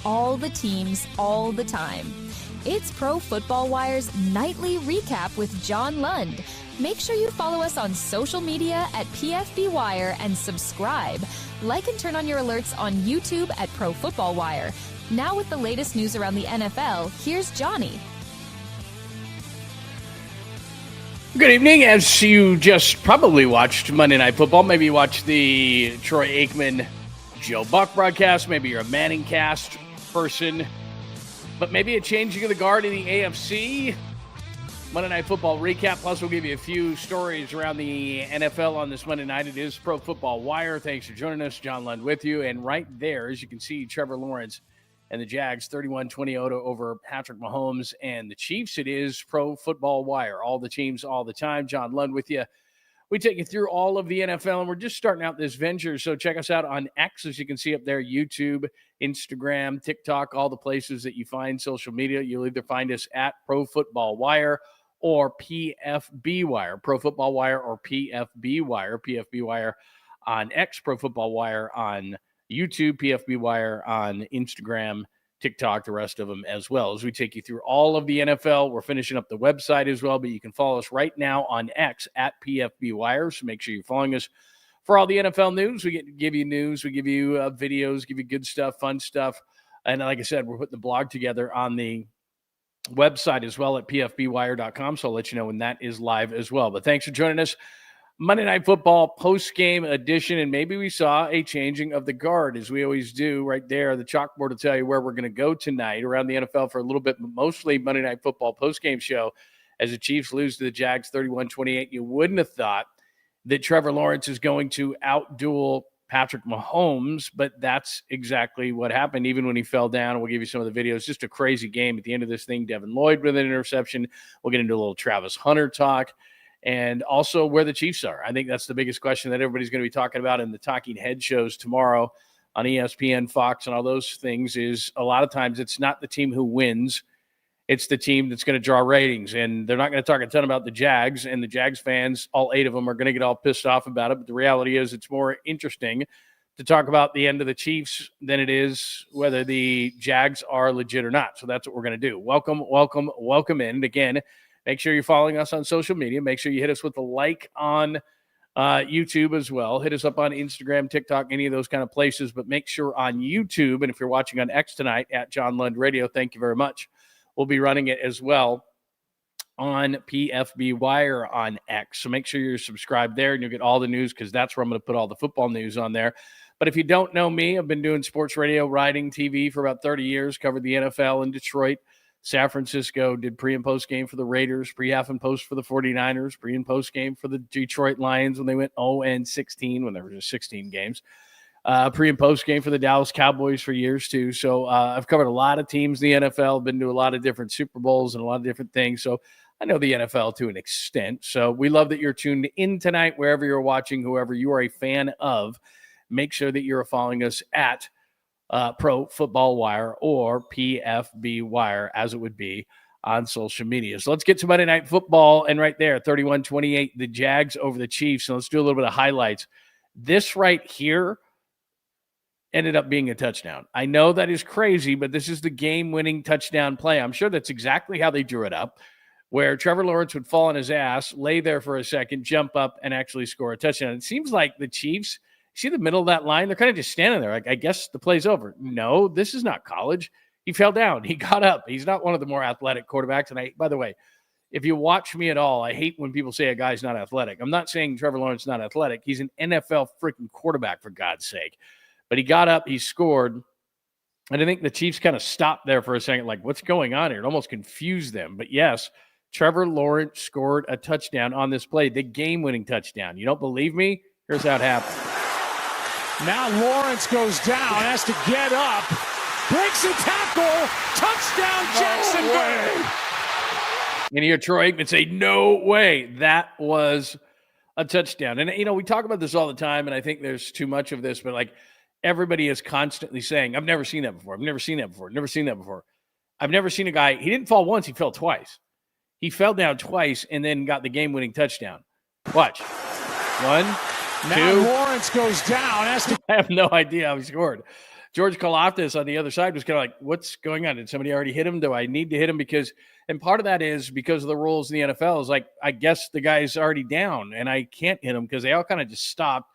all the teams, all the time. It's Pro Football Wire's nightly recap with John Lund. Make sure you follow us on social media at PFB Wire and subscribe. Like and turn on your alerts on YouTube at Pro Football Wire. Now with the latest news around the NFL, here's Johnny. Good evening. As you just probably watched Monday Night Football, maybe you watched the Troy Aikman, Joe Buck broadcast, maybe you're a Manning cast person, but maybe a changing of the guard in the AFC. Monday Night Football recap, plus we'll give you a few stories around the NFL on this Monday night. It is Pro Football Wire. Thanks for joining us. John Lund with you. And right there, as you can see, Trevor Lawrence and the Jags 31-20 over Patrick Mahomes and the Chiefs. It is Pro Football Wire. All the teams, all the time. John Lund with you. We take you through all of the NFL, and we're just starting out this venture. So check us out on X, as you can see up there, YouTube, Instagram, TikTok, all the places that you find social media. You'll either find us at Pro Football Wire or PFB Wire. Pro Football Wire or PFB Wire. PFB Wire on X, Pro Football Wire on YouTube, PFB Wire on Instagram, TikTok, the rest of them as well. As we take you through all of the NFL, we're finishing up the website as well, but you can follow us right now on X at PFB Wire. So make sure you're following us for all the NFL news. We give you news, we give you videos, give you good stuff, fun stuff. And like I said, we're putting the blog together on the website as well at pfbwire.com. So I'll let you know when that is live as well. But thanks for joining us. Monday Night Football post-game edition, and maybe we saw a changing of the guard, as we always do right there. The chalkboard will tell you where we're going to go tonight around the NFL for a little bit, but mostly Monday Night Football post-game show as the Chiefs lose to the Jags 31-28. You wouldn't have thought that Trevor Lawrence is going to outduel Patrick Mahomes, but that's exactly what happened, even when he fell down. We'll give you some of the videos. Just a crazy game at the end of this thing. LLOYD with an interception. We'll get into a little Travis Hunter talk. And also where the Chiefs are. I think that's the biggest question that everybody's going to be talking about in the talking head shows tomorrow on ESPN, Fox, and all those things. Is a lot of times it's not the team who wins. It's the team that's going to draw ratings. And they're not going to talk a ton about the Jags. And the Jags fans, all 8 of them, are going to get all pissed off about it. But the reality is it's more interesting to talk about the end of the Chiefs than it is whether the Jags are legit or not. So that's what we're going to do. Welcome in. And again, make sure you're following us on social media. Make sure you hit us with a like on YouTube as well. Hit us up on Instagram, TikTok, any of those kind of places. But make sure on YouTube, and if you're watching on X tonight, at John Lund Radio, thank you very much. We'll be running it as well on PFB Wire on X. So make sure you're subscribed there, and you'll get all the news, because that's where I'm going to put all the football news on there. But if you don't know me, I've been doing sports radio, writing TV for about 30 years, covered the NFL in Detroit, San Francisco, did pre and post game for the Raiders, pre-half and post for the 49ers, pre and post game for the Detroit Lions when they went 0-16 when there were just 16 games, pre and post game for the Dallas Cowboys for years too. So I've covered a lot of teams in the NFL, been to a lot of different Super Bowls and a lot of different things. So I know the NFL to an extent. So we love that you're tuned in tonight, wherever you're watching, whoever you are a fan of. Make sure that you're following us at Pro Football Wire or PFB Wire, as it would be on social media. So let's get to Monday Night Football. And right there, 31-28, the Jags over the Chiefs. So let's do a little bit of highlights. This right here ended up being a touchdown. I know that is crazy, but this is the game-winning touchdown play. I'm sure that's exactly how they drew it up, where Trevor Lawrence would fall on his ass, lay there for a second, jump up, and actually score a touchdown. It seems like the Chiefs, see the middle of that line? They're kind of just standing there. Like, I guess the play's over. No, this is not college. He fell down. He got up. He's not one of the more athletic quarterbacks. And by the way, if you watch me at all, I hate when people say a guy's not athletic. I'm not saying Trevor Lawrence is not athletic. He's an NFL freaking quarterback, for God's sake. But he got up. He scored. And I think the Chiefs kind of stopped there for a second, like, what's going on here? It almost confused them. But yes, Trevor Lawrence scored a touchdown on this play, the game-winning touchdown. You don't believe me? Here's how it happened. Now Lawrence goes down, has to get up, breaks a tackle, touchdown Jacksonville. And you hear Troy Aikman say, no way, that was a touchdown. And, you know, we talk about this all the time, and I think there's too much of this, but, like, everybody is constantly saying, I've never seen that before. I've never seen that before. Never seen that before. I've never seen a guy, he didn't fall once, he fell twice. He fell down twice and then got the game-winning touchdown. Watch. One, now two. Lawrence goes down. I have no idea how he scored. George Karlaftis on the other side was kind of like, what's going on? Did somebody already hit him? Do I need to hit him? And part of that is because of the rules in the NFL is like, I guess the guy's already down and I can't hit him because they all kind of just stopped.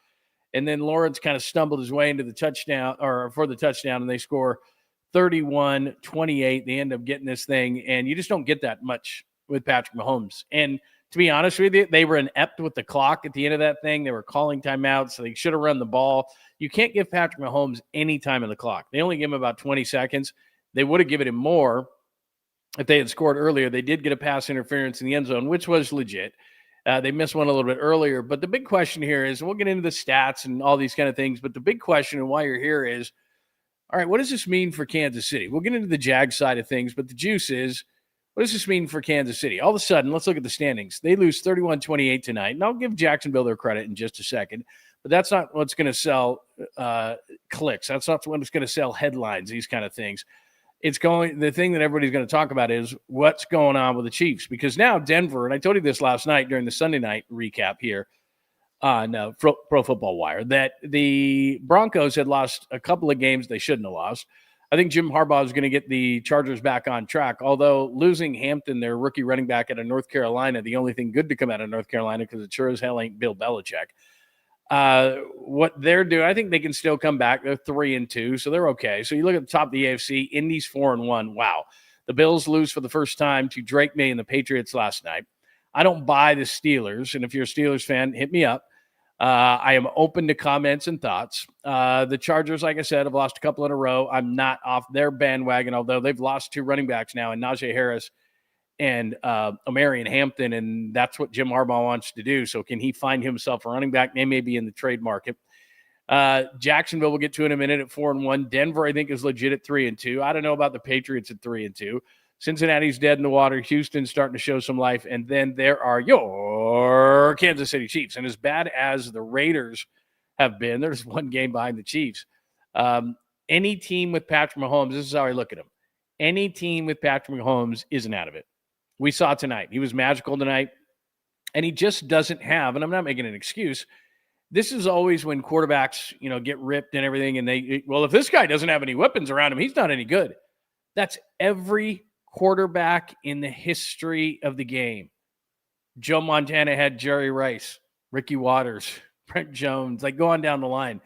And then Lawrence kind of stumbled his way into the touchdown or for the touchdown, and they score 31-28. They end up getting this thing, and you just don't get that much with Patrick Mahomes. And to be honest with you, they were inept with the clock at the end of that thing. They were calling timeouts, so they should have run the ball. You can't give Patrick Mahomes any time on the clock. They only give him about 20 seconds. They would have given him more if they had scored earlier. They did get a pass interference in the end zone, which was legit. They missed one a little bit earlier. But the big question here is, we'll get into the stats and all these kind of things, but the big question and why you're here is, all right, what does this mean for Kansas City? We'll get into the Jags side of things, but the juice is, what does this mean for Kansas City? All of a sudden, let's look at the standings. They lose 31-28 tonight, and I'll give Jacksonville their credit in just a second, but that's not what's going to sell clicks. That's not what's going to sell headlines, these kind of things. The thing that everybody's going to talk about is what's going on with the Chiefs, because now Denver, and I told you this last night during the Sunday night recap here on Pro Football Wire, that the Broncos had lost a couple of games they shouldn't have lost. I think Jim Harbaugh is going to get the Chargers back on track, although losing Hampton, their rookie running back out of North Carolina, the only thing good to come out of North Carolina, because it sure as hell ain't Bill Belichick. What they're doing, I think they can still come back. They're 3-2, so they're okay. So you look at the top of the AFC, Indy's 4-1. Wow. The Bills lose for the first time to Drake May and the Patriots last night. I don't buy the Steelers, and if you're a Steelers fan, hit me up. I am open to comments and thoughts. The Chargers, like I said, have lost a couple in a row. I'm not off their bandwagon, although they've lost 2 running backs now, and Najee Harris and Omarion Hampton, and that's what Jim Harbaugh wants to do. So can he find himself a running back? They may be in the trade market. Jacksonville, we'll get to in a minute, at 4-1. Denver, I think, is legit at 3-2. I don't know about the Patriots at 3-2. Cincinnati's dead in the water. Houston's starting to show some life. And then there are your Kansas City Chiefs. And as bad as the Raiders have been, there's one game behind the Chiefs. Any team with Patrick Mahomes, this is how I look at them. Any team with Patrick Mahomes isn't out of it. We saw tonight. He was magical tonight. And he just doesn't have, and I'm not making an excuse, this is always when quarterbacks, get ripped and everything. And if this guy doesn't have any weapons around him, he's not any good. That's every quarterback in the history of the game. Joe Montana had Jerry Rice, Ricky Waters, Brent Jones, go on down the line.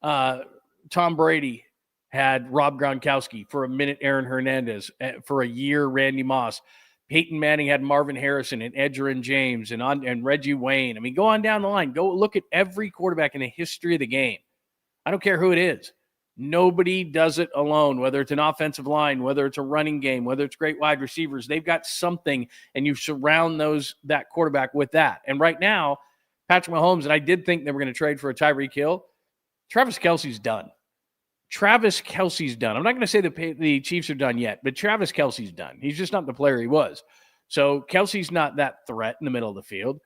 Tom Brady had Rob Gronkowski. For a minute, Aaron Hernandez. For a year, Randy Moss. Peyton Manning had Marvin Harrison and Edgerrin James and Reggie Wayne. I mean, go on down the line. Go look at every quarterback in the history of the game. I don't care who it is. Nobody does it alone, whether it's an offensive line, whether it's a running game, whether it's great wide receivers. They've got something, and you surround that quarterback with that. And right now, Patrick Mahomes, and I did think they were going to trade for a Tyreek Hill. Travis Kelce's done. I'm not going to say the Chiefs are done yet, but Travis Kelce's done. He's just not the player he was. So Kelce's not that threat in the middle of the field.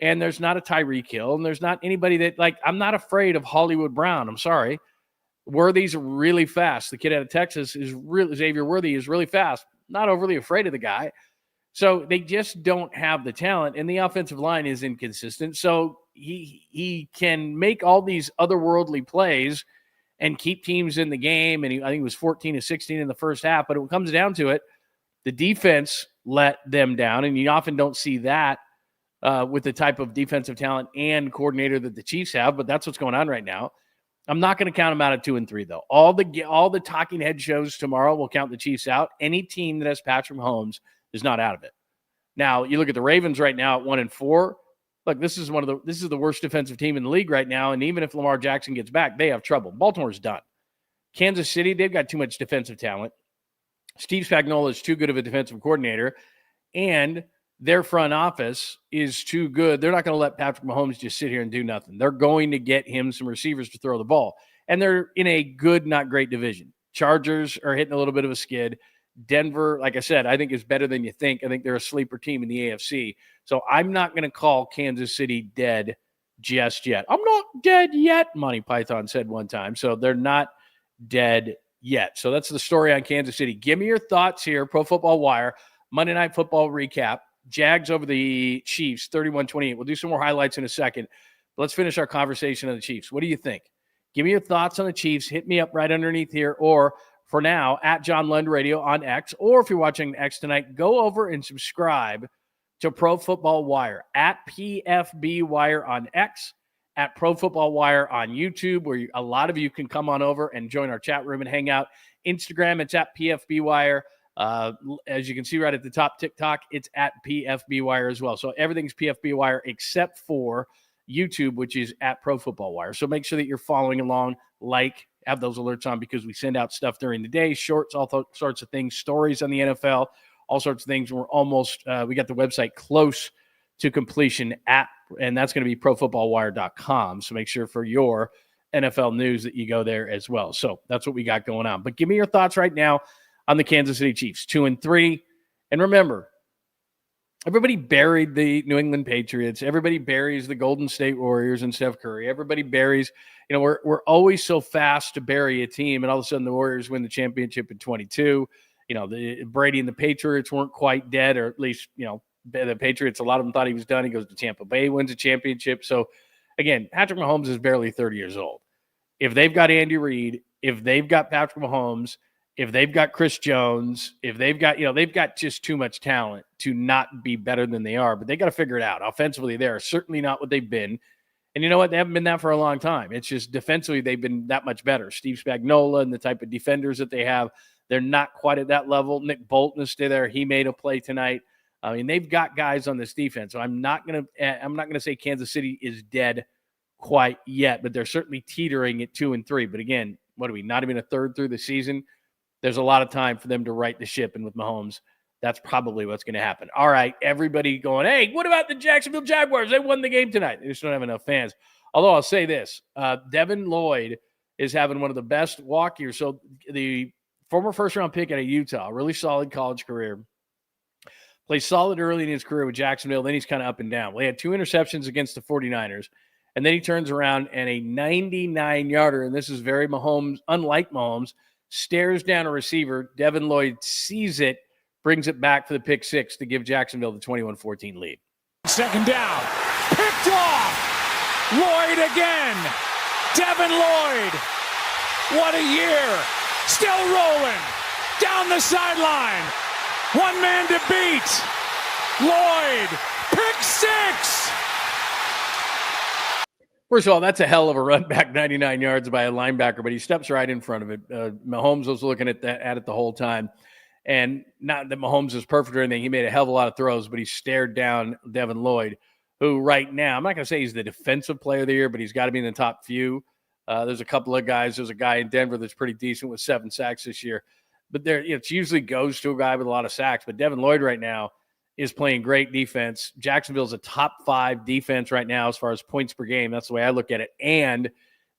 And there's not a Tyreek Hill, and there's not anybody that, I'm not afraid of Hollywood Brown. I'm sorry. Worthy's really fast. The kid out of Texas Xavier Worthy is really fast. Not overly afraid of the guy. So they just don't have the talent, and the offensive line is inconsistent. So he can make all these otherworldly plays and keep teams in the game. And I think it was 14-16 in the first half. But when it comes down to it, the defense let them down, and you often don't see that with the type of defensive talent and coordinator that the Chiefs have. But that's what's going on right now. I'm not going to count them out at 2-3, though. All the talking head shows tomorrow will count the Chiefs out. Any team that has Patrick Mahomes is not out of it. Now, you look at the Ravens right now at 1-4. Look, this is the worst defensive team in the league right now, and even if Lamar Jackson gets back, they have trouble. Baltimore's done. Kansas City, they've got too much defensive talent. Steve Spagnuolo is too good of a defensive coordinator, and their front office is too good. They're not going to let Patrick Mahomes just sit here and do nothing. They're going to get him some receivers to throw the ball. And they're in a good, not great division. Chargers are hitting a little bit of a skid. Denver, like I said, I think is better than you think. I think they're a sleeper team in the AFC. So I'm not going to call Kansas City dead just yet. I'm not dead yet, Monty Python said one time. So they're not dead yet. So that's the story on Kansas City. Give me your thoughts here. Pro Football Wire, Monday Night Football recap. Jags over the Chiefs, 31-28. We'll do some more highlights in a second. But let's finish our conversation on the Chiefs. What do you think? Give me your thoughts on the Chiefs. Hit me up right underneath here, or for now, at John Lund Radio on X, or if you're watching X tonight, go over and subscribe to Pro Football Wire, at PFB Wire on X, at Pro Football Wire on YouTube, where a lot of you can come on over and join our chat room and hang out. Instagram, it's at PFB Wire. As you can see right at the top, TikTok, it's at PFB Wire as well. So everything's PFB Wire except for YouTube, which is at Pro Football Wire. So make sure that you're following along, have those alerts on, because we send out stuff during the day, shorts, all sorts of things, stories on the NFL, all sorts of things. We're almost, we got the website close to completion and that's going to be profootballwire.com. So make sure for your NFL news that you go there as well. So that's what we got going on. But give me your thoughts right now on the Kansas City Chiefs, 2-3. And remember, everybody buried the New England Patriots. Everybody buries the Golden State Warriors and Steph Curry. Everybody buries, we're always so fast to bury a team, and all of a sudden the Warriors win the championship in 22. Brady and the Patriots weren't quite dead, or at least, the Patriots, a lot of them thought he was done. He goes to Tampa Bay, wins a championship. So, again, Patrick Mahomes is barely 30 years old. If they've got Andy Reid, if they've got Patrick Mahomes, if they've got Chris Jones, if they've got, they've got just too much talent to not be better than they are. But they got to figure it out. Offensively, they are certainly not what they've been. And you know what? They haven't been that for a long time. It's just defensively, they've been that much better. Steve Spagnuolo and the type of defenders that they have, they're not quite at that level. Nick Bolton is still there. He made a play tonight. I mean, they've got guys on this defense. So I'm not gonna say Kansas City is dead quite yet, but they're certainly teetering at 2-3. But again, what are we? Not even a third through the season. There's a lot of time for them to right the ship, and with Mahomes, that's probably what's going to happen. All right, everybody going, hey, what about the Jacksonville Jaguars? They won the game tonight. They just don't have enough fans. Although I'll say this, Devin Lloyd is having one of the best walk years. So the former first-round pick out of Utah, really solid college career, plays solid early in his career with Jacksonville. Then he's kind of up and down. Well, he had 2 interceptions against the 49ers, and then he turns around and a 99-yarder, and this is very Mahomes, unlike Mahomes, stares down a receiver. Devin Lloyd sees it, brings it back for the pick 6 to give Jacksonville the 21-14 lead. Second down. Picked off. Lloyd again. Devin Lloyd. What a year. Still rolling. Down the sideline. One man to beat. Lloyd. Pick 6. First of all, that's a hell of a run back, 99 yards by a linebacker, but he steps right in front of it. Mahomes was looking at it the whole time. And not that Mahomes is perfect or anything. He made a hell of a lot of throws, but he stared down Devin Lloyd, who right now, I'm not going to say he's the defensive player of the year, but he's got to be in the top few. There's a couple of guys. There's a guy in Denver that's pretty decent with 7 sacks this year. But it usually goes to a guy with a lot of sacks. But Devin Lloyd right now is playing great defense. Jacksonville's a top 5 defense right now as far as points per game. That's the way I look at it. And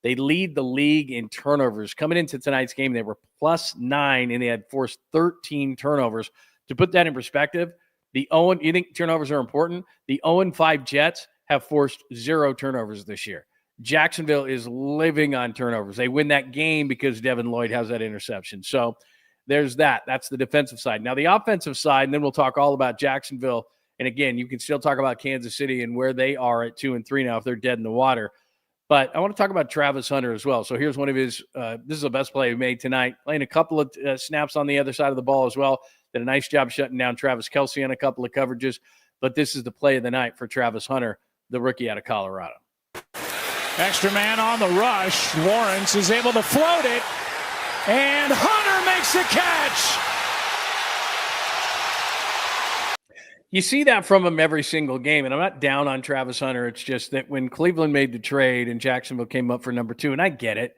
they lead the league in turnovers. Coming into tonight's game, they were +9, and they had forced 13 turnovers. To put that in perspective, you think turnovers are important? The 0-5 Jets have forced 0 turnovers this year. Jacksonville is living on turnovers. They win that game because Devin Lloyd has that interception. So there's that. That's the defensive side. Now the offensive side, and then we'll talk all about Jacksonville. And again, you can still talk about Kansas City and where they are at 2-3 now if they're dead in the water. But I want to talk about Travis Hunter as well. So here's one of his this is the best play he made tonight, playing a couple of snaps on the other side of the ball as well. Did a nice job shutting down Travis Kelce on a couple of coverages. But this is the play of the night for Travis Hunter, the rookie out of Colorado. Extra man on the rush. Lawrence is able to float it. And Hunter makes the catch. You see that from him every single game, and I'm not down on Travis Hunter. It's just that when Cleveland made the trade and Jacksonville came up for number 2, and I get it.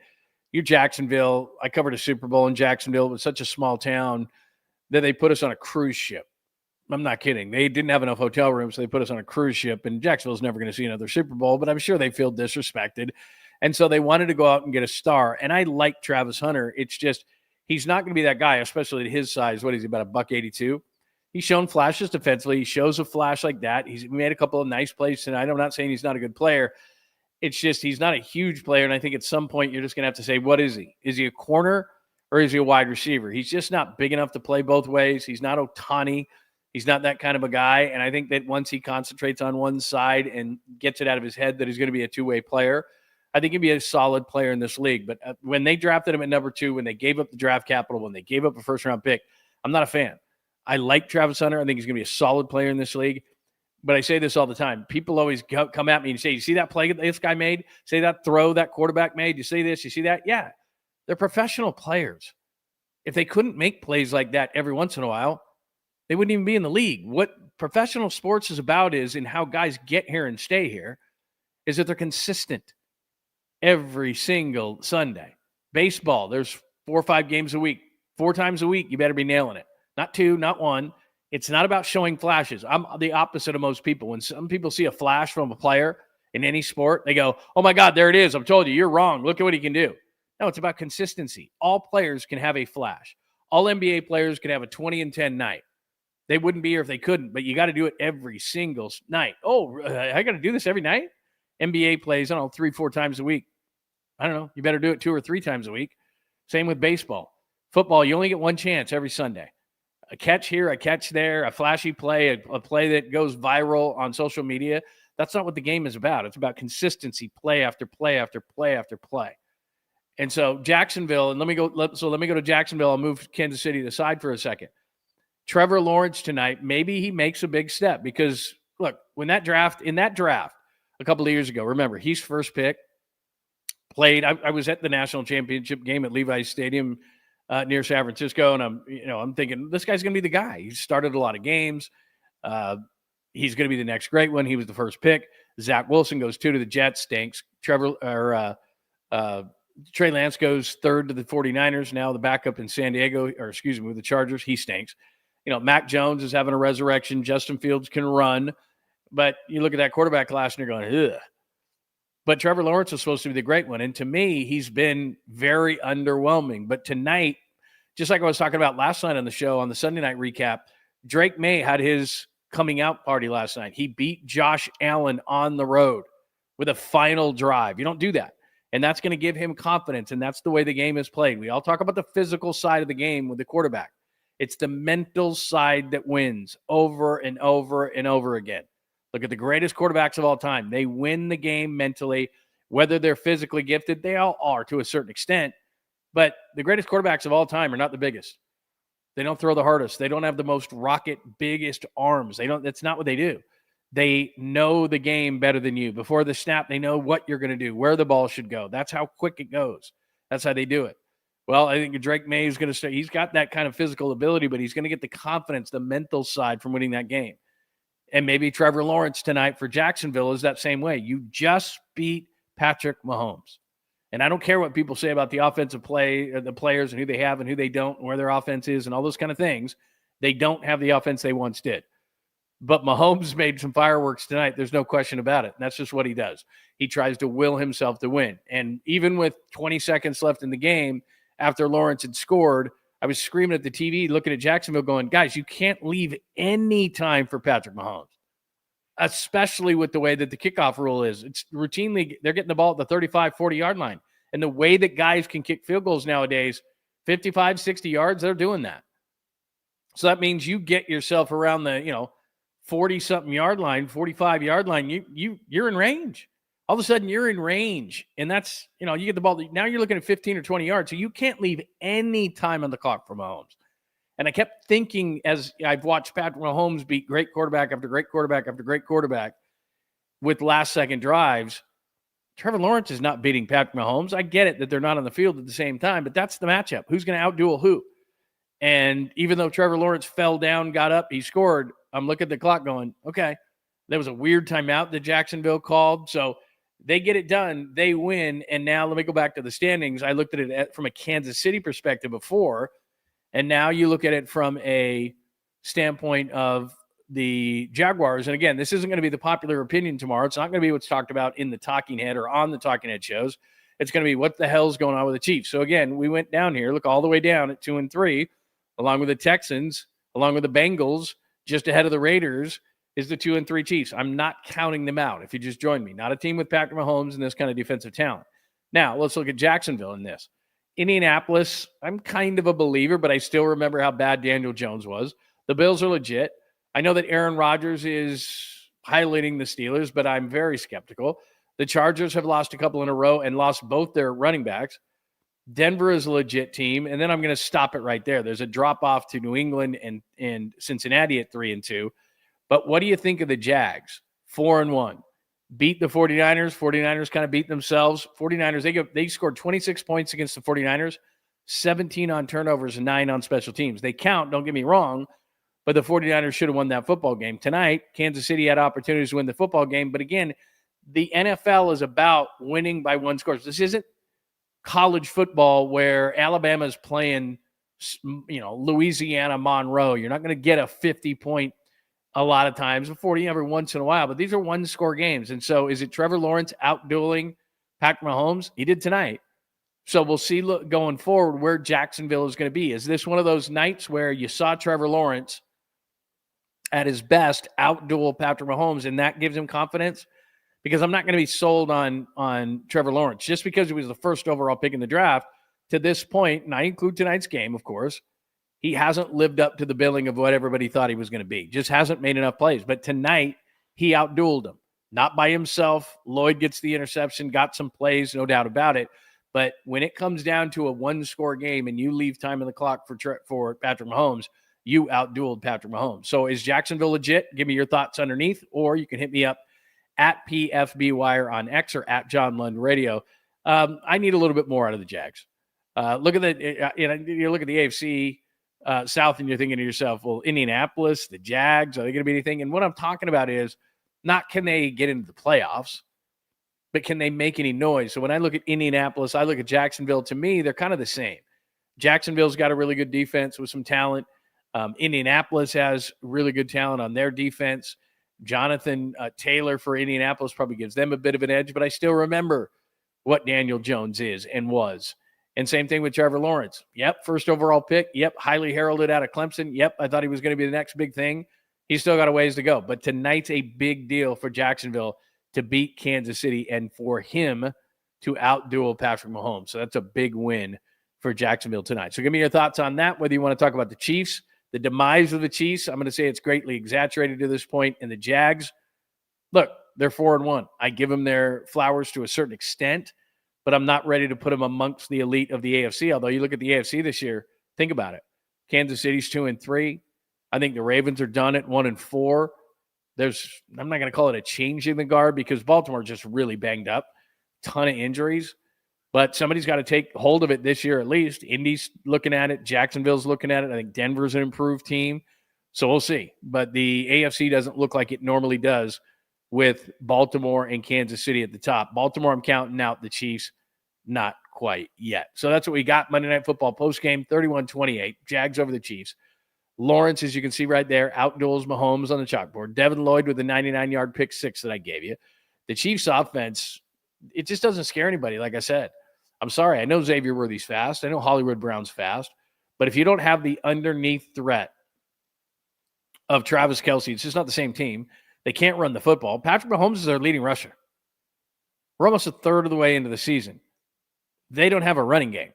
You're Jacksonville. I covered a Super Bowl in Jacksonville. It was such a small town that they put us on a cruise ship. I'm not kidding. They didn't have enough hotel rooms, so they put us on a cruise ship, and Jacksonville's never going to see another Super Bowl, but I'm sure they feel disrespected. And so they wanted to go out and get a star, and I like Travis Hunter. It's just he's not going to be that guy, especially at his size. What is he, about $182? He's shown flashes defensively. He shows a flash like that. He's made a couple of nice plays tonight. I'm not saying he's not a good player. It's just he's not a huge player, and I think at some point you're just going to have to say, what is he? Is he a corner or is he a wide receiver? He's just not big enough to play both ways. He's not Ohtani. He's not that kind of a guy, and I think that once he concentrates on one side and gets it out of his head that he's going to be a two-way player, I think he'd be a solid player in this league. But when they drafted him at number 2, when they gave up the draft capital, when they gave up a first-round pick, I'm not a fan. I like Travis Hunter. I think he's going to be a solid player in this league. But I say this all the time. People always come at me and say, you see that play this guy made? Say that throw that quarterback made? You see this? You see that? Yeah. They're professional players. If they couldn't make plays like that every once in a while, they wouldn't even be in the league. What professional sports is about is, and how guys get here and stay here, is that they're consistent every single Sunday. Baseball, there's 4 or 5 games a week. 4 times a week, you better be nailing it. Not 2, not 1. It's not about showing flashes. I'm the opposite of most people. When some people see a flash from a player in any sport, they go, oh my God, there it is. I've told you, you're wrong. Look at what he can do. No, it's about consistency. All players can have a flash. All NBA players can have a 20-10 night. They wouldn't be here if they couldn't, but you got to do it every single night. Oh, I got to do this every night? NBA plays, I don't know, 3-4 times a week. I don't know. You better do it 2 or 3 times a week. Same with baseball. Football, you only get one chance every Sunday. A catch here, a catch there, a flashy play, a play that goes viral on social media. That's not what the game is about. It's about consistency, play after play after play after play. And so Jacksonville, and let me go to Jacksonville. I'll move Kansas City aside for a second. Trevor Lawrence tonight, maybe he makes a big step because, look, in that draft a couple of years ago, remember, he's first pick, played. I was at the national championship game at Levi's Stadium near San Francisco, and I'm thinking, this guy's going to be the guy. He started a lot of games. He's going to be the next great one. He was the first pick. Zach Wilson goes 2 to the Jets, stinks. Trey Lance goes 3rd to the 49ers, now the backup in San Diego, with the Chargers. He stinks. Mac Jones is having a resurrection. Justin Fields can run. But you look at that quarterback class and you're going, ugh. But Trevor Lawrence is supposed to be the great one. And to me, he's been very underwhelming. But tonight, just like I was talking about last night on the show, on the Sunday night recap, Drake May had his coming out party last night. He beat Josh Allen on the road with a final drive. You don't do that. And that's going to give him confidence. And that's the way the game is played. We all talk about the physical side of the game with the quarterback. It's the mental side that wins over and over and over again. Look at the greatest quarterbacks of all time. They win the game mentally, whether they're physically gifted. They all are to a certain extent. But the greatest quarterbacks of all time are not the biggest. They don't throw the hardest. They don't have the most rocket, biggest arms. That's not what they do. They know the game better than you. Before the snap, they know what you're going to do, where the ball should go. That's how quick it goes. That's how they do it. Well, I think Drake May is going to start. He's got that kind of physical ability, but he's going to get the confidence, the mental side from winning that game. And maybe Trevor Lawrence tonight for Jacksonville is that same way. You just beat Patrick Mahomes. And I don't care what people say about the offensive play, the players and who they have and who they don't, and where their offense is and all those kind of things. They don't have the offense they once did. But Mahomes made some fireworks tonight. There's no question about it. And that's just what he does. He tries to will himself to win. And even with 20 seconds left in the game, after Lawrence had scored, I was screaming at the TV, looking at Jacksonville going, guys, you can't leave any time for Patrick Mahomes, especially with the way that the kickoff rule is. It's routinely, they're getting the ball at the 35, 40-yard line. And the way that guys can kick field goals nowadays, 55, 60 yards, they're doing that. So that means you get yourself around the, 40-something yard line, 45-yard line, you're in range. All of a sudden, you're in range. And that's, you get the ball. Now you're looking at 15 or 20 yards. So you can't leave any time on the clock for Mahomes. And I kept thinking as I've watched Patrick Mahomes beat great quarterback after great quarterback after great quarterback with last-second drives, Trevor Lawrence is not beating Patrick Mahomes. I get it that they're not on the field at the same time, but that's the matchup. Who's going to outduel who? And even though Trevor Lawrence fell down, got up, he scored, I'm looking at the clock going, okay, there was a weird timeout that Jacksonville called. So they get it done. They win. And now let me go back to the standings. I looked at it from a Kansas City perspective before, and now you look at it from a standpoint of the Jaguars. And again, this isn't going to be the popular opinion tomorrow. It's not going to be what's talked about in the Talking Head or on the Talking Head shows. It's going to be what the hell's going on with the Chiefs. So again, we went down here, look all the way down at 2-3, along with the Texans, along with the Bengals, just ahead of the Raiders is the 2-3 Chiefs. I'm not counting them out if you just joined me. Not a team with Patrick Mahomes and this kind of defensive talent. Now, let's look at Jacksonville in this. Indianapolis, I'm kind of a believer, but I still remember how bad Daniel Jones was. The Bills are legit. I know that Aaron Rodgers is highlighting the Steelers, but I'm very skeptical. The Chargers have lost a couple in a row and lost both their running backs. Denver is a legit team, and then I'm going to stop it right there. There's a drop-off to New England and Cincinnati at 3-2. But what do you think of the Jags? 4-1. Beat the 49ers. 49ers kind of beat themselves. 49ers, they scored 26 points against the 49ers, 17 on turnovers and 9 on special teams. They count, don't get me wrong, but the 49ers should have won that football game. Tonight, Kansas City had opportunities to win the football game, but again, the NFL is about winning by one score. This isn't college football where Alabama is playing, Louisiana Monroe. You're not going to get a 50-point a lot of times, 40 every once in a while, but these are one-score games. And so is it Trevor Lawrence out-dueling Patrick Mahomes? He did tonight. So we'll see going forward where Jacksonville is going to be. Is this one of those nights where you saw Trevor Lawrence at his best out-duel Patrick Mahomes, and that gives him confidence? Because I'm not going to be sold on Trevor Lawrence. Just because he was the first overall pick in the draft, to this point, and I include tonight's game, of course, he hasn't lived up to the billing of what everybody thought he was going to be. Just hasn't made enough plays. But tonight, he outdueled him. Not by himself. Lloyd gets the interception, got some plays, no doubt about it. But when it comes down to a one-score game and you leave time on the clock for Patrick Mahomes, you outdueled Patrick Mahomes. So is Jacksonville legit? Give me your thoughts underneath, or you can hit me up at PFB Wire on X or at John Lund Radio. I need a little bit more out of the Jags. Look at you look at the AFC South and you're thinking to yourself, well, Indianapolis, the Jags, are they going to be anything? And what I'm talking about is not can they get into the playoffs, but can they make any noise? So when I look at Indianapolis, I look at Jacksonville. To me, they're kind of the same. Jacksonville's got a really good defense with some talent. Indianapolis has really good talent on their defense. Jonathan Taylor for Indianapolis probably gives them a bit of an edge, but I still remember what Daniel Jones is and was. And same thing with Trevor Lawrence. Yep, first overall pick. Yep, highly heralded out of Clemson. Yep, I thought he was going to be the next big thing. He's still got a ways to go. But tonight's a big deal for Jacksonville to beat Kansas City and for him to outduel Patrick Mahomes. So that's a big win for Jacksonville tonight. So give me your thoughts on that, whether you want to talk about the Chiefs, the demise of the Chiefs. I'm going to say it's greatly exaggerated to this point. And the Jags, look, they're 4-1. I give them their flowers to a certain extent, but I'm not ready to put them amongst the elite of the AFC. Although you look at the AFC this year, think about it. Kansas City's 2-3. I think the Ravens are done at 1-4. I'm not going to call it a change in the guard because Baltimore just really banged up. Ton of injuries. But somebody's got to take hold of it this year at least. Indy's looking at it. Jacksonville's looking at it. I think Denver's an improved team. So we'll see. But the AFC doesn't look like it normally does with Baltimore and Kansas City at the top. Baltimore, I'm counting out. The Chiefs, not quite yet. So that's what we got. Monday Night Football postgame, 31-28. Jags over the Chiefs. Lawrence, as you can see right there, outduels Mahomes on the chalkboard. Devin Lloyd with the 99-yard pick six that I gave you. The Chiefs offense, it just doesn't scare anybody, like I said. I'm sorry. I know Xavier Worthy's fast. I know Hollywood Brown's fast. But if you don't have the underneath threat of Travis Kelce, it's just not the same team. They can't run the football. Patrick Mahomes is their leading rusher. We're almost a third of the way into the season. They don't have a running game.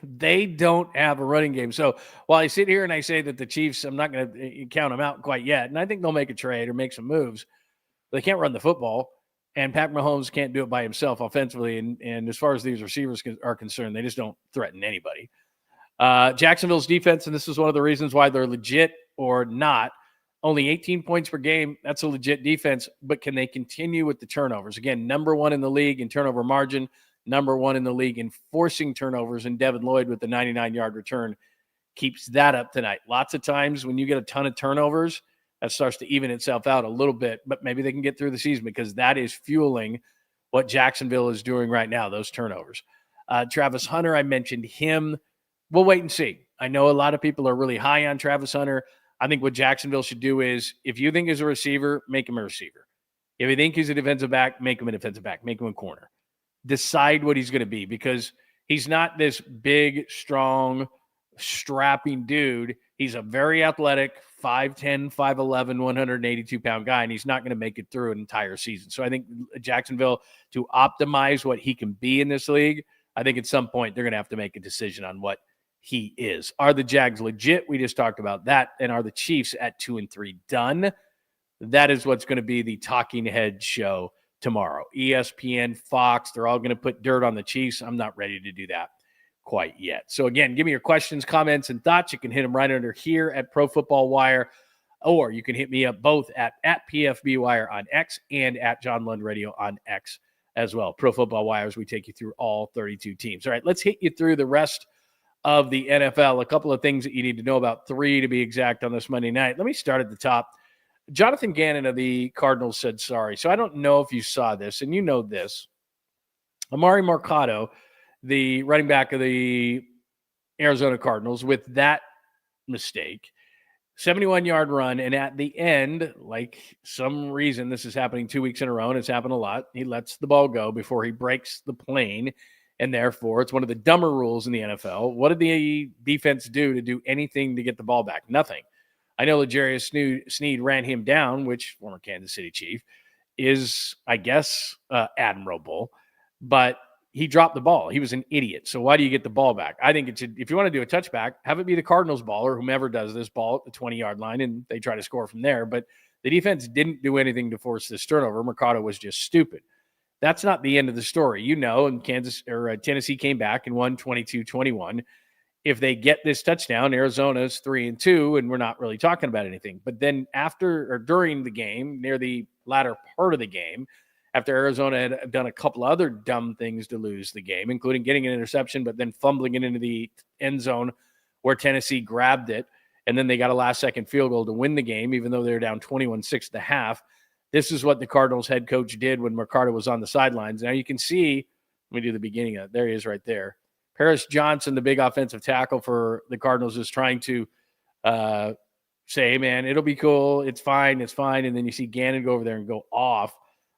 They don't have a running game. So while I sit here and I say that the Chiefs, I'm not going to count them out quite yet, and I think they'll make a trade or make some moves, they can't run the football, and Patrick Mahomes can't do it by himself offensively. And as far as these receivers are concerned, they just don't threaten anybody. Jacksonville's defense, and this is one of the reasons why they're legit or not, only 18 points per game. That's a legit defense, but can they continue with the turnovers? Again, number one in the league in turnover margin, number one in the league in forcing turnovers, and Devin Lloyd with the 99-yard return keeps that up tonight. Lots of times when you get a ton of turnovers, that starts to even itself out a little bit, but maybe they can get through the season because that is fueling what Jacksonville is doing right now, those turnovers. Travis Hunter, I mentioned him. We'll wait and see. I know a lot of people are really high on Travis Hunter. I think what Jacksonville should do is, if you think he's a receiver, make him a receiver. If you think he's a defensive back, make him a defensive back. Make him a corner. Decide what he's going to be, because he's not this big, strong, strapping dude. He's a very athletic, 5'10", 5'11", 182-pound guy, and he's not going to make it through an entire season. So I think Jacksonville, to optimize what he can be in this league, I think at some point they're going to have to make a decision on what he is. Are the Jags legit? We just talked about that. And are the Chiefs at 2-3 done? That is what's going to be the talking head show tomorrow. ESPN, Fox, they're all going to put dirt on the Chiefs. I'm not ready to do that quite yet. So again, give me your questions, comments, and thoughts. You can hit them right under here at Pro Football Wire, or you can hit me up both at PFB Wire on X and at John Lund Radio on X as well. Pro Football Wire, as we take you through all 32 teams. All right, let's hit you through the rest of the NFL. A couple of things that you need to know about, 3 to be exact, on this Monday night. Let me start at the top. Jonathan Gannon of the Cardinals said sorry. So I don't know if you saw this, and you know this. Amari Mercado, the running back of the Arizona Cardinals, with that mistake, 71-yard run, and at the end, like some reason this is happening 2 weeks in a row, and it's happened a lot, he lets the ball go before he breaks the plane, and therefore it's one of the dumber rules in the NFL. What did the defense do to do anything to get the ball back? Nothing. I know L'Jarius Sneed ran him down, which, former Kansas City Chief, is, I guess, admirable, but he dropped the ball. He was an idiot. So why do you get the ball back? I think if you want to do a touchback, have it be the Cardinals ball or whomever does this ball at the 20-yard line, and they try to score from there. But the defense didn't do anything to force this turnover. Mercado was just stupid. That's not the end of the story. You know, and Tennessee came back and won 22-21. If they get this touchdown, Arizona's 3-2, and we're not really talking about anything. But then after or during the game, near the latter part of the game, after Arizona had done a couple other dumb things to lose the game, including getting an interception, but then fumbling it into the end zone where Tennessee grabbed it, and then they got a last-second field goal to win the game, even though they were down 21-6 at the half. This is what the Cardinals head coach did when Mercado was on the sidelines. Now you can see, let me do the beginning of it. There he is right there. Paris Johnson, the big offensive tackle for the Cardinals, is trying to say, hey, man, it'll be cool. It's fine. It's fine. And then you see Gannon go over there and go off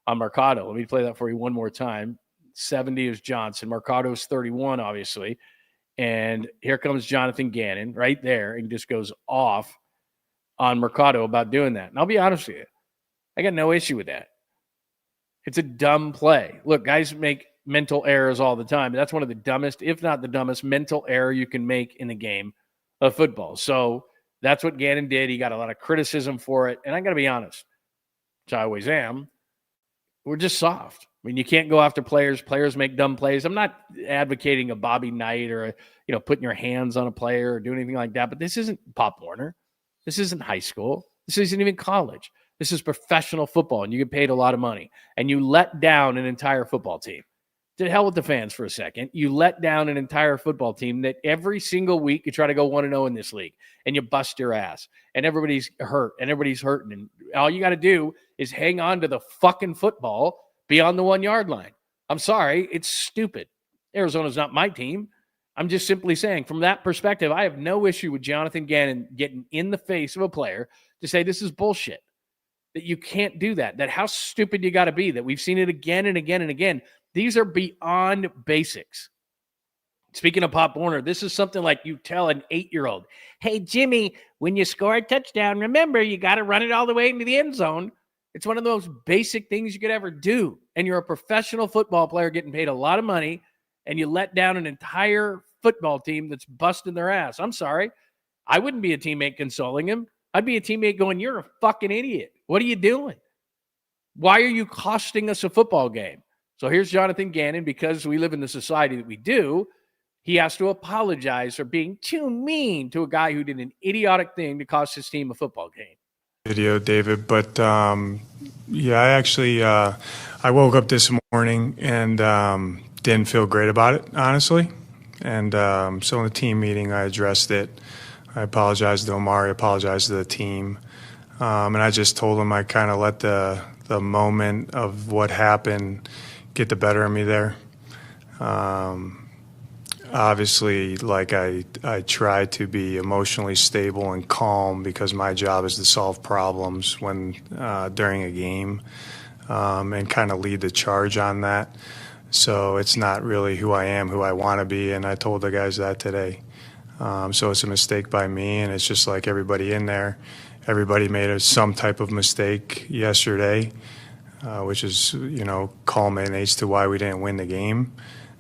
on Mercado. Let me play that for you one more time. 70 is Johnson. Mercado's 31, obviously. And here comes Jonathan Gannon right there and just goes off on Mercado about doing that. And I'll be honest with you, I got no issue with that. It's a dumb play. Look, guys make mental errors all the time. That's one of the dumbest, if not the dumbest, mental error you can make in the game of football. So that's what Gannon did. He got a lot of criticism for it. And I got to be honest, which I always am, we're just soft. I mean, you can't go after players. Players make dumb plays. I'm not advocating a Bobby Knight or, putting your hands on a player or doing anything like that. But this isn't Pop Warner. This isn't high school. This isn't even college. This is professional football, and you get paid a lot of money. And you let down an entire football team. To hell with the fans for a second. You let down an entire football team that every single week you try to go 1-0 in this league, and you bust your ass, and everybody's hurt, and everybody's hurting. And all you got to do is hang on to the fucking football beyond the 1-yard line. I'm sorry. It's stupid. Arizona's not my team. I'm just simply saying, from that perspective, I have no issue with Jonathan Gannon getting in the face of a player to say this is bullshit, that you can't do that, that how stupid you got to be, that we've seen it again and again and again. These are beyond basics. Speaking of Pop Warner, this is something like you tell an 8-year-old, hey, Jimmy, when you score a touchdown, remember, you got to run it all the way into the end zone. It's one of the most basic things you could ever do. And you're a professional football player getting paid a lot of money, and you let down an entire football team that's busting their ass. I'm sorry. I wouldn't be a teammate consoling him. I'd be a teammate going, you're a fucking idiot. What are you doing? Why are you costing us a football game? So here's Jonathan Gannon. Because we live in the society that we do, he has to apologize for being too mean to a guy who did an idiotic thing to cost his team a football game. Video, David, but I woke up this morning and didn't feel great about it, honestly. And so in the team meeting, I addressed it. I apologized to Omari, apologized to the team. And I just told him I kind of let the moment of what happened get the better of me there. Obviously, like I try to be emotionally stable and calm because my job is to solve problems when during a game and kind of lead the charge on that. So it's not really who I am, who I want to be, and I told the guys that today. So it's a mistake by me, and it's just like everybody in there. Everybody made some type of mistake yesterday, which is, culminates to why we didn't win the game.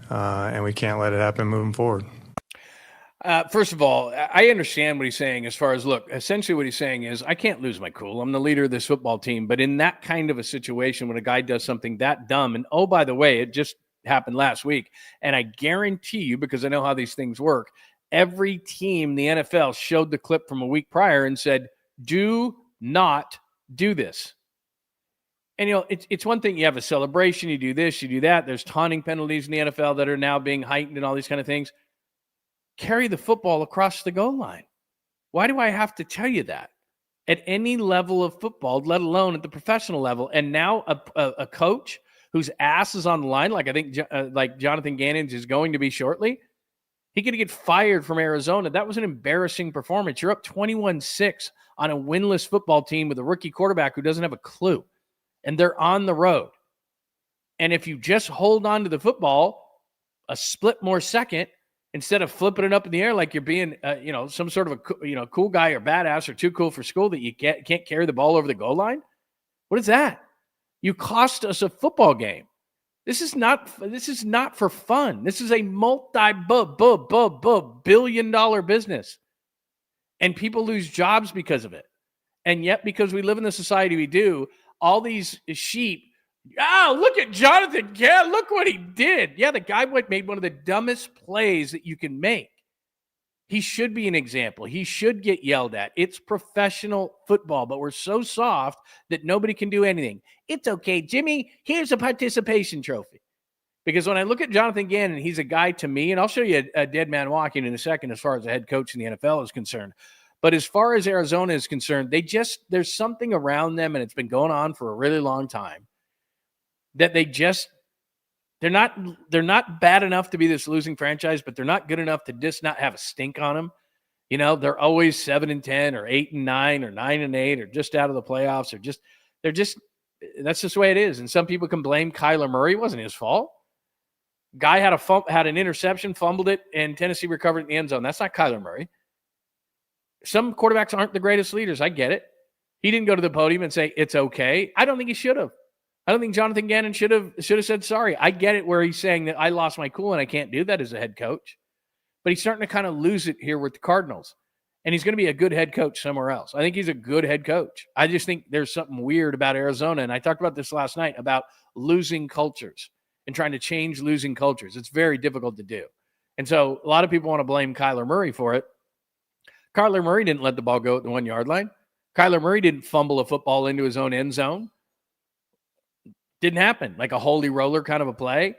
And we can't let it happen moving forward. First of all, I understand what he's saying as far as, look, essentially what he's saying is, I can't lose my cool. I'm the leader of this football team. But in that kind of a situation, when a guy does something that dumb, and oh, by the way, it just happened last week, and I guarantee you, because I know how these things work, every team in the NFL showed the clip from a week prior and said, do not do this. And, it's one thing, you have a celebration, you do this, you do that. There's taunting penalties in the NFL that are now being heightened and all these kind of things. Carry the football across the goal line. Why do I have to tell you that? At any level of football, let alone at the professional level. And now a coach whose ass is on the line, like I think like Jonathan Gannon is going to be shortly, he could get fired from Arizona. That was an embarrassing performance. You're up 21-6 on a winless football team with a rookie quarterback who doesn't have a clue. And they're on the road. And if you just hold on to the football a split more second, instead of flipping it up in the air like you're being, some sort of a, cool guy or badass or too cool for school that you can't carry the ball over the goal line. What is that? You cost us a football game. This is not for fun. This is a multi-billion-dollar business. And people lose jobs because of it. And yet, because we live in the society we do, all these sheep, look at Jonathan. Yeah, look what he did. Yeah, the guy made one of the dumbest plays that you can make. He should be an example. He should get yelled at. It's professional football, but we're so soft that nobody can do anything. It's okay, Jimmy, here's a participation trophy. Because when I look at Jonathan Gannon, he's a guy to me, and I'll show you a dead man walking in a second as far as a head coach in the NFL is concerned. But as far as Arizona is concerned, there's something around them, and it's been going on for a really long time, that they're not bad enough to be this losing franchise, but they're not good enough to just not have a stink on them. They're always 7-10 or 8-9 or 9-8 or just out of the playoffs or that's just the way it is. And some people can blame Kyler Murray. It wasn't his fault. Guy had an interception, fumbled it, and Tennessee recovered in the end zone. That's not Kyler Murray. Some quarterbacks aren't the greatest leaders. I get it. He didn't go to the podium and say, it's okay. I don't think he should have. I don't think Jonathan Gannon should have said sorry. I get it where he's saying that I lost my cool and I can't do that as a head coach. But he's starting to kind of lose it here with the Cardinals. And he's going to be a good head coach somewhere else. I think he's a good head coach. I just think there's something weird about Arizona. And I talked about this last night about losing cultures and trying to change losing cultures. It's very difficult to do. And so a lot of people want to blame Kyler Murray for it. Kyler Murray didn't let the ball go at the 1 yard line. Kyler Murray didn't fumble a football into his own end zone. Didn't happen. Like a holy roller kind of a play.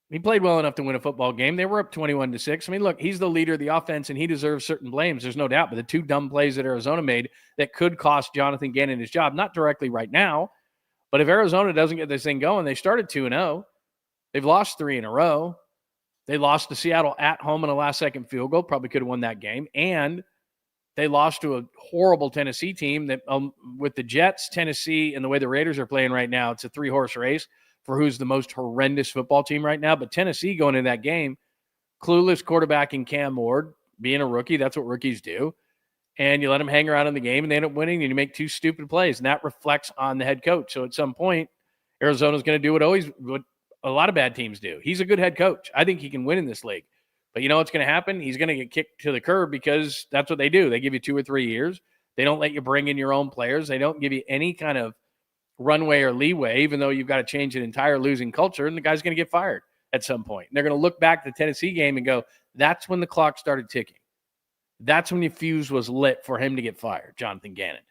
He played well enough to win a football game. They were up 21-6. I mean, look, he's the leader of the offense, and he deserves certain blames. There's no doubt. But the two dumb plays that Arizona made that could cost Jonathan Gannon his job, not directly right now, but if Arizona doesn't get this thing going, they started 2-0. They've lost 3 in a row. They lost to Seattle at home in a last-second field goal. Probably could have won that game. And they lost to a horrible Tennessee team that with the Jets, Tennessee, and the way the Raiders are playing right now, it's a 3-horse race for who's the most horrendous football team right now. But Tennessee going into that game, clueless quarterback in Cam Ward, being a rookie, that's what rookies do. And you let them hang around in the game, and they end up winning, and you make 2 stupid plays, and that reflects on the head coach. So at some point, Arizona's going to do what a lot of bad teams do. He's a good head coach. I think he can win in this league. But you know what's going to happen? He's going to get kicked to the curb because that's what they do. They give you 2 or 3 years. They don't let you bring in your own players. They don't give you any kind of runway or leeway, even though you've got to change an entire losing culture, and the guy's going to get fired at some point. And they're going to look back at the Tennessee game and go, that's when the clock started ticking. That's when the fuse was lit for him to get fired, Jonathan Gannon.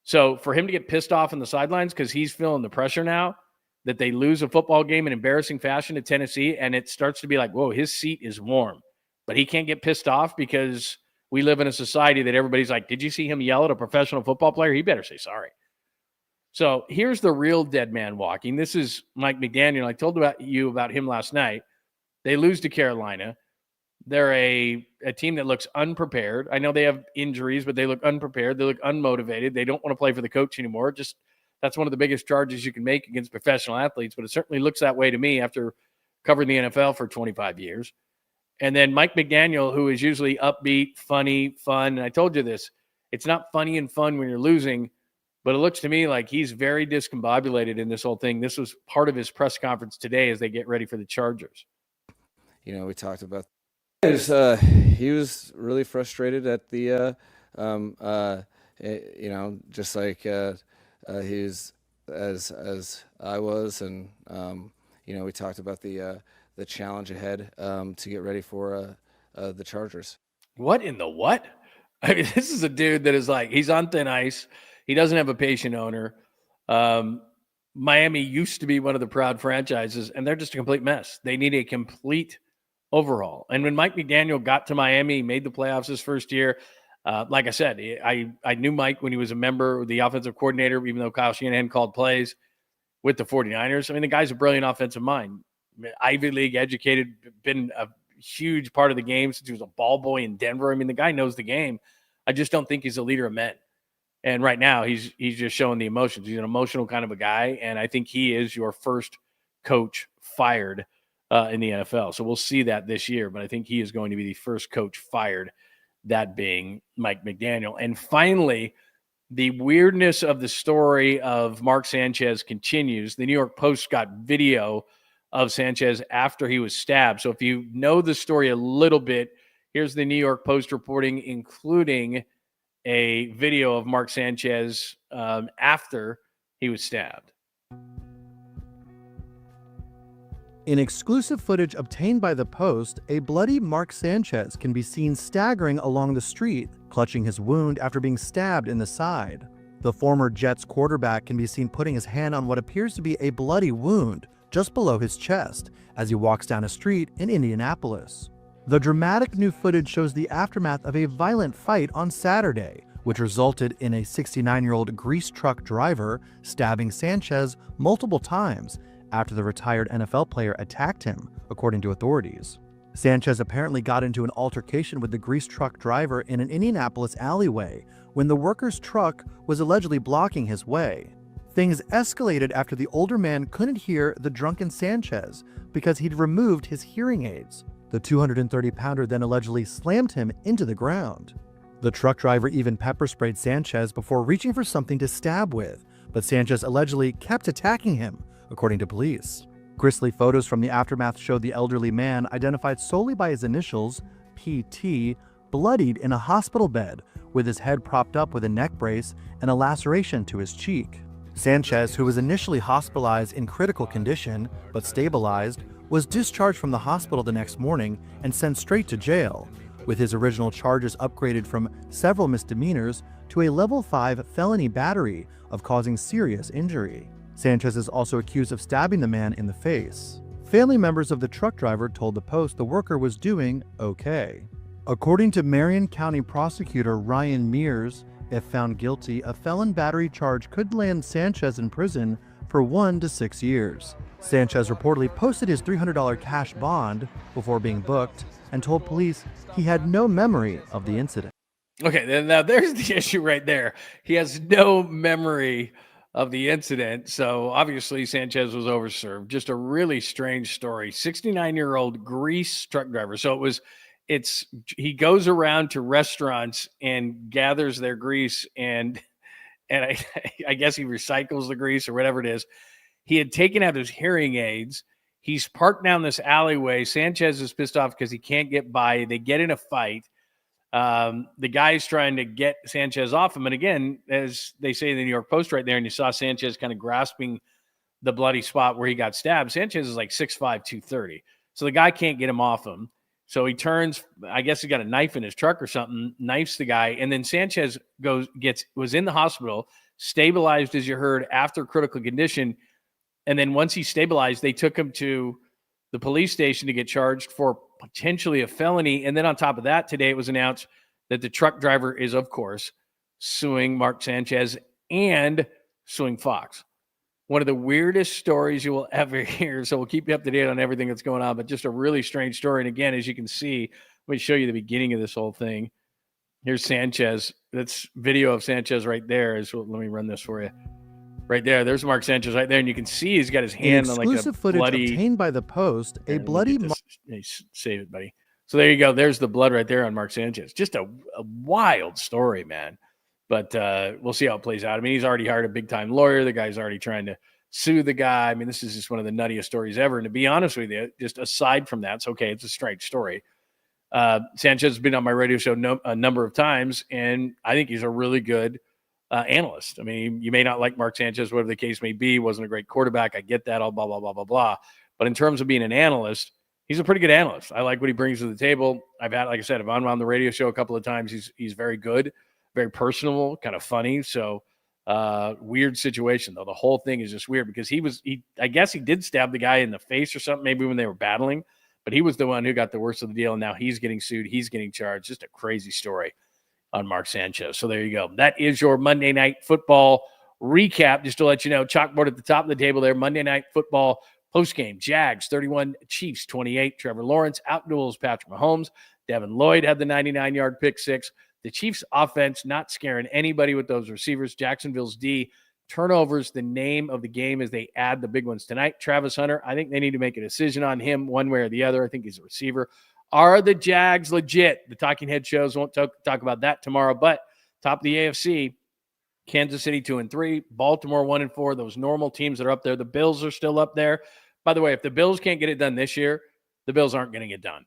So for him to get pissed off on the sidelines because he's feeling the pressure now that they lose a football game in embarrassing fashion to Tennessee, and it starts to be like, whoa, his seat is warm. But he can't get pissed off because we live in a society that everybody's like, did you see him yell at a professional football player? He better say sorry. So here's the real dead man walking. This is Mike McDaniel. I told you about him last night. They lose to Carolina. They're a team that looks unprepared. I know they have injuries, but they look unprepared. They look unmotivated. They don't want to play for the coach anymore. Just that's one of the biggest charges you can make against professional athletes, but it certainly looks that way to me after covering the NFL for 25 years. And then Mike McDaniel, who is usually upbeat, funny, fun. And I told you this, it's not funny and fun when you're losing, but it looks to me like he's very discombobulated in this whole thing. This was part of his press conference today as they get ready for the Chargers. We talked about He was really frustrated at the, just like he's as I was, and we talked about the challenge ahead to get ready for the Chargers. What in the what? I mean, this is a dude that is like, he's on thin ice. He doesn't have a patient owner. Miami used to be one of the proud franchises, and they're just a complete mess. They need a complete overhaul. And when Mike McDaniel got to Miami, he made the playoffs his first year. Like I said, I knew Mike when he was a member, the offensive coordinator, even though Kyle Shanahan called plays with the 49ers. I mean, the guy's a brilliant offensive mind. Ivy League educated, been a huge part of the game since he was a ball boy in Denver. I mean, the guy knows the game. I just don't think he's a leader of men. And right now, he's just showing the emotions. He's an emotional kind of a guy, and I think he is your first coach fired in the NFL. So we'll see that this year, but I think he is going to be the first coach fired, that being Mike McDaniel. And finally, the weirdness of the story of Mark Sanchez continues. The New York Post got video of Sanchez after he was stabbed. So if you know the story a little bit, here's the New York Post reporting, including a video of Mark Sanchez after he was stabbed. In exclusive footage obtained by the Post, a bloody Mark Sanchez can be seen staggering along the street, clutching his wound after being stabbed in the side. The former Jets quarterback can be seen putting his hand on what appears to be a bloody wound just below his chest as he walks down a street in Indianapolis. The dramatic new footage shows the aftermath of a violent fight on Saturday, which resulted in a 69-year-old grease truck driver stabbing Sanchez multiple times after the retired NFL player attacked him, according to authorities. Sanchez apparently got into an altercation with the grease truck driver in an Indianapolis alleyway when the worker's truck was allegedly blocking his way. Things escalated after the older man couldn't hear the drunken Sanchez because he'd removed his hearing aids. The 230-pounder then allegedly slammed him into the ground. The truck driver even pepper sprayed Sanchez before reaching for something to stab with, but Sanchez allegedly kept attacking him, according to police. Grisly photos from the aftermath showed the elderly man, identified solely by his initials, PT, bloodied in a hospital bed with his head propped up with a neck brace and a laceration to his cheek. Sanchez, who was initially hospitalized in critical condition but stabilized, was discharged from the hospital the next morning and sent straight to jail, with his original charges upgraded from several misdemeanors to a level 5 felony battery of causing serious injury. Sanchez is also accused of stabbing the man in the face. Family members of the truck driver told the Post the worker was doing okay. According to Marion County prosecutor Ryan Mears, if found guilty, a felon battery charge could land Sanchez in prison for 1 to 6 years. Sanchez reportedly posted his $300 cash bond before being booked and told police he had no memory of the incident. Okay, now there's the issue right there. He has no memory of the incident, so obviously Sanchez was overserved. Just a really strange story. 69-year-old grease truck driver. So he goes around to restaurants and gathers their grease, and I guess he recycles the grease or whatever it is. He had taken out his hearing aids. He's parked down this alleyway. Sanchez is pissed off because he can't get by. They get in a fight. The guy's trying to get Sanchez off him. And again, as they say in the New York Post right there, and you saw Sanchez kind of grasping the bloody spot where he got stabbed. Sanchez is like 6'5", 230. So the guy can't get him off him. So he turns, I guess he got a knife in his truck or something, knifes the guy. And then Sanchez was in the hospital, stabilized, as you heard, after critical condition. And then once he stabilized, they took him to the police station to get charged for potentially a felony. And then on top of that, today it was announced that the truck driver is, of course, suing Mark Sanchez and suing Fox. One of the weirdest stories you will ever hear. So we'll keep you up to date on everything that's going on, but just a really strange story. And again, as you can see, let me show you the beginning of this whole thing. Here's Sanchez. That's video of Sanchez right there. Let me run this for you. Right there. There's Mark Sanchez right there. And you can see he's got his hand on like a exclusive footage obtained by the Post, a bloody... Save it, buddy. So there you go. There's the blood right there on Mark Sanchez. Just a wild story, man. But we'll see how it plays out. I mean, he's already hired a big-time lawyer. The guy's already trying to sue the guy. I mean, this is just one of the nuttiest stories ever. And to be honest with you, just aside from that, it's okay. It's a strange story. Sanchez has been on my radio show a number of times, and I think he's a really good analyst. I mean, you may not like Mark Sanchez, whatever the case may be, wasn't a great quarterback. I get that, all blah, blah, blah, blah, blah. But in terms of being an analyst, he's a pretty good analyst. I like what he brings to the table. Like I said, I've on the radio show a couple of times. He's very good, very personable, kind of funny. So weird situation, though. The whole thing is just weird because I guess he did stab the guy in the face or something, maybe when they were battling. But he was the one who got the worst of the deal, and now he's getting sued. He's getting charged. Just a crazy story on Mark Sanchez. So there you go. That is your Monday Night Football recap. Just to let you know, chalkboard at the top of the table there. Monday Night Football postgame. Jags 31, Chiefs 28. Trevor Lawrence outduels Patrick Mahomes. Devin Lloyd had the 99-yard pick six. The Chiefs offense not scaring anybody with those receivers. Jacksonville's D. Turnovers, the name of the game as they add the big ones tonight. Travis Hunter, I think they need to make a decision on him one way or the other. I think he's a receiver. Are the Jags legit? The Talking Head shows won't talk about that tomorrow, but top of the AFC, Kansas City 2-3, Baltimore 1-4, those normal teams that are up there. The Bills are still up there. By the way, if the Bills can't get it done this year, the Bills aren't going to get done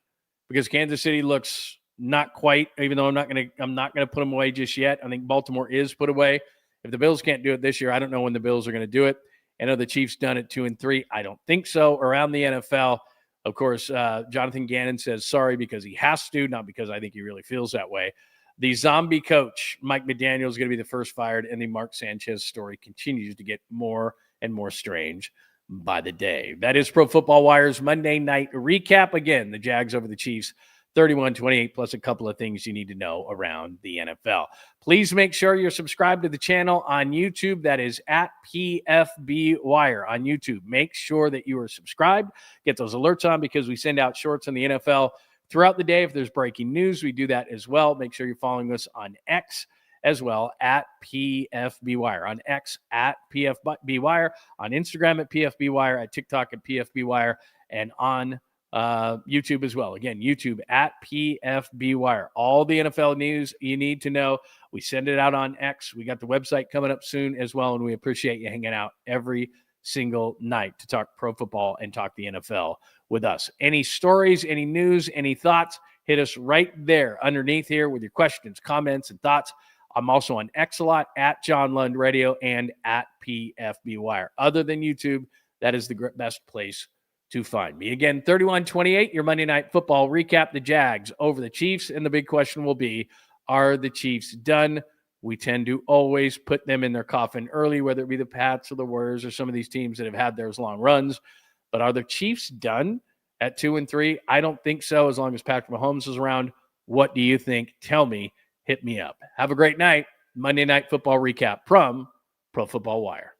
because Kansas City looks not quite, even though I'm not going to put them away just yet. I think Baltimore is put away. If the Bills can't do it this year, I don't know when the Bills are going to do it. I know the Chiefs done it 2-3. I don't think so. Around the NFL, of course, Jonathan Gannon says sorry because he has to, not because I think he really feels that way. The zombie coach, Mike McDaniel, is going to be the first fired, and the Mark Sanchez story continues to get more and more strange by the day. That is Pro Football Wire's Monday night recap. Again, the Jags over the Chiefs, 31-28, plus a couple of things you need to know around the NFL. Please make sure you're subscribed to the channel on YouTube. That is at PFB Wire on YouTube. Make sure that you are subscribed. Get those alerts on because we send out shorts on the NFL throughout the day. If there's breaking news, we do that as well. Make sure you're following us on X as well at PFB Wire. On X at PFB Wire. On Instagram at PFB Wire. At TikTok at PFB Wire. And on YouTube as well. Again, YouTube at PFB Wire. All the NFL news you need to know. We send it out on X. We got the website coming up soon as well, and we appreciate you hanging out every single night to talk pro football and talk the NFL with us. Any stories, any news, any thoughts, hit us right there underneath here with your questions, comments, and thoughts. I'm also on X a lot at John Lund Radio and at PFB Wire. Other than YouTube, that is the best place to find me. Again, 31-28, your Monday Night Football recap. The Jags over the Chiefs, and the big question will be, are the Chiefs done? We tend to always put them in their coffin early, whether it be the Pats or the Warriors or some of these teams that have had those long runs. But are the Chiefs done at 2-3? I don't think so, as long as Patrick Mahomes is around. What do you think? Tell me. Hit me up. Have a great night. Monday Night Football recap from Pro Football Wire.